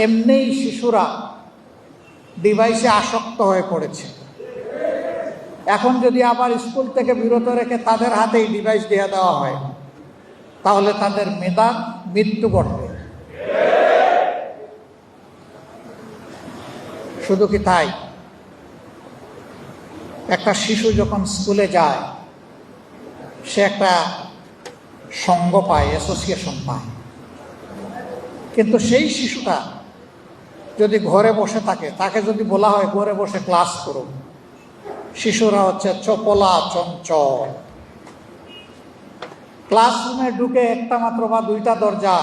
এমনিই শিশুরা ডিভাইসে আসক্ত হয়ে পড়েছে। এখন যদি আবার স্কুল থেকে বিরত রেখে তাদের হাতেই ডিভাইস দিয়ে দেওয়া হয়, তাহলে তাদের মেধার মৃত্যু ঘটবে। শুধু কি তাই, একটা শিশু যখন স্কুলে যায় সে একটা সঙ্গ পায়, অ্যাসোসিয়েশন পায়। কিন্তু সেই শিশুটা যদি ঘরে বসে থাকে, তাকে যদি বলা হয় ঘরে বসে ক্লাস করুন, শিশুরা হচ্ছে চপলা চঞ্চল। ক্লাসরুমে ঢুকে একটা মাত্র বা দুইটা দরজা,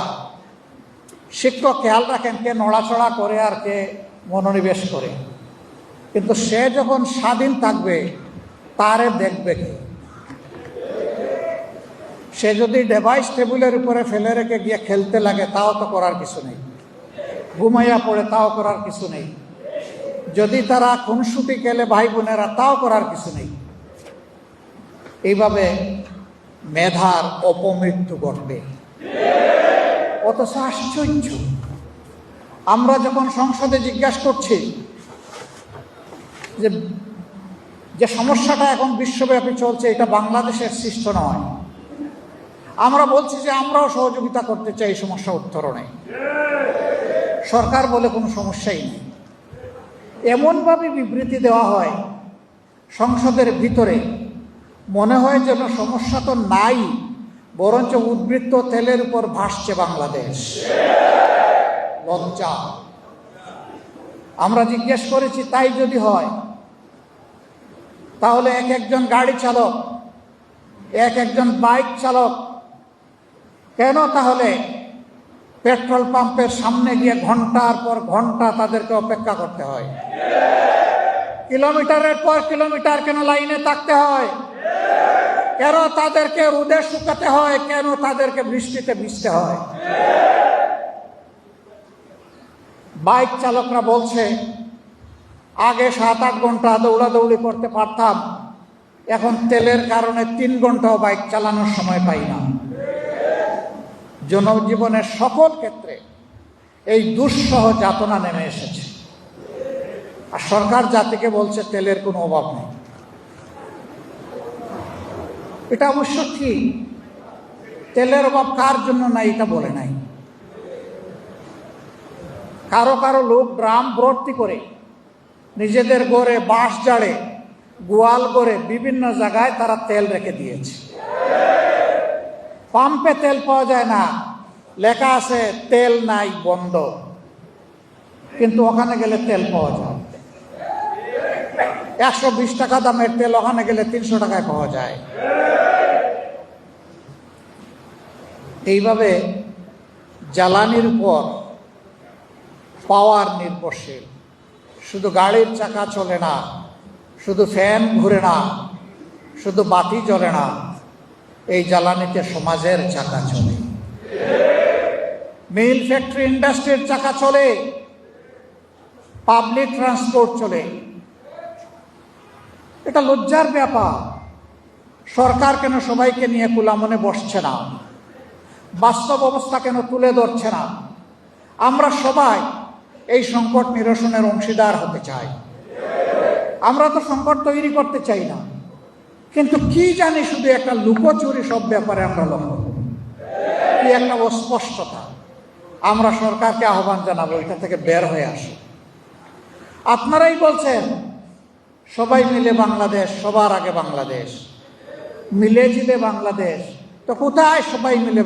শিক্ষক খেয়াল রাখেন কে নড়াচড়া করে আর কে মনোনিবেশ করে। কিন্তু সে যখন স্বাধীন থাকবে তারে দেখবে কে? সে যদি ডিভাইস টেবিলের উপরে ফেলে রেখে গিয়ে খেলতে লাগে, তাও তো করার কিছু নেই। ঘুমাইয়া পড়ে, তাও করার কিছু নেই। যদি তারা খুনসুটি খেলে ভাই বোনেরা, তাও করার কিছু নেই। এইভাবে মেধার অপমৃত্যু ঘটবে। অথচ আশ্চর্য, আমরা যখন সংসদে জিজ্ঞাসা করছি যে সমস্যাটা এখন বিশ্বব্যাপী চলছে, এটা বাংলাদেশের সৃষ্ট নয়, আমরা বলছি যে আমরাও সহযোগিতা করতে চাই এই সমস্যা উত্তরণে। সরকার বলে কোনো সমস্যাই নেই। এমনভাবে বিবৃতি দেওয়া হয় সংসদের ভিতরে, মনে হয় যেন সমস্যা তো নাই, বরঞ্চ উদ্বৃত্ত তেলের উপর ভাসছে বাংলাদেশ। লজ্জা। আমরা জিজ্ঞেস করেছি, তাই যদি হয় তাহলে এক একজন গাড়ি চালক, এক একজন বাইক চালক কেন তাহলে পেট্রোল পাম্পের সামনে গিয়ে ঘন্টার পর ঘন্টা তাদেরকে অপেক্ষা করতে হয়? কিলোমিটারের পর কিলোমিটার কেন লাইনে থাকতে হয়? কেন তাদেরকে রোদে শুকাতে হয়? কেন তাদেরকে বৃষ্টিতে ভিজতে হয়? বাইক চালকরা বলছে, আগে 7-8 ঘন্টা দৌড়াদৌড়ি করতে পারতাম, এখন তেলের কারণে 3 ঘন্টাও বাইক চালানোর সময় পাই না। জনজীবনের সকল ক্ষেত্রে এই দুঃসহ যাতনা নেমে এসেছে। আর সরকার জাতিকে বলছে তেলের কোনো অভাব নেই। এটা অবশ্য ঠিক, তেলের অভাব কার জন্য নাই এটা বলে নাই। কারো কারো লোক ড্রাম ভর্তি করে নিজেদের ঘরে, বাঁশ জাড়ে, গোয়াল করে বিভিন্ন জায়গায় তারা তেল রেখে দিয়েছে। পাম্পে তেল পাওয়া যায় না, লেখা আছে তেল নাই, বন্ধ। কিন্তু ওখানে গেলে তেল পাওয়া যায়। 120 টাকা দামের তেল ওখানে গেলে 300 টাকায় পাওয়া যায়। এইভাবে জ্বালানির উপর পাওয়ার নির্ভরশীল। শুধু গাড়ির চাকা চলে না, শুধু ফ্যান ঘুরে না, শুধু বাতি জ্বলে না, এই জ্বালানিতে সমাজের চাকা চলে। মিল, ফ্যাক্টরি, ইন্ডাস্ট্রির চাকা চলে, পাবলিক ট্রান্সপোর্ট চলে। এটা লজ্জার ব্যাপার। সরকার কেন সবাইকে নিয়ে কুলামনে বসছে না? বাস্তব অবস্থা কেন তুলে ধরছে না? আমরা সবাই এই সংকট নিরসনের অংশীদার হতে চাই। আমরা তো সংকট তৈরি করতে চাই না, কিন্তু কি জানি শুধু একটা লুকোচুরি সব ব্যাপারে আমরা লক্ষ্য করি, কি একটা অস্পষ্টতা। আমরা সরকারকে আহ্বান জানাবো, এটা থেকে বের হয়ে আসো। আপনারাই বলছেন সবাই মিলে বাংলাদেশ, সবার আগে বাংলাদেশ, মিলে জিলে বাংলাদেশ। তো কোথায় সবাই মিলে?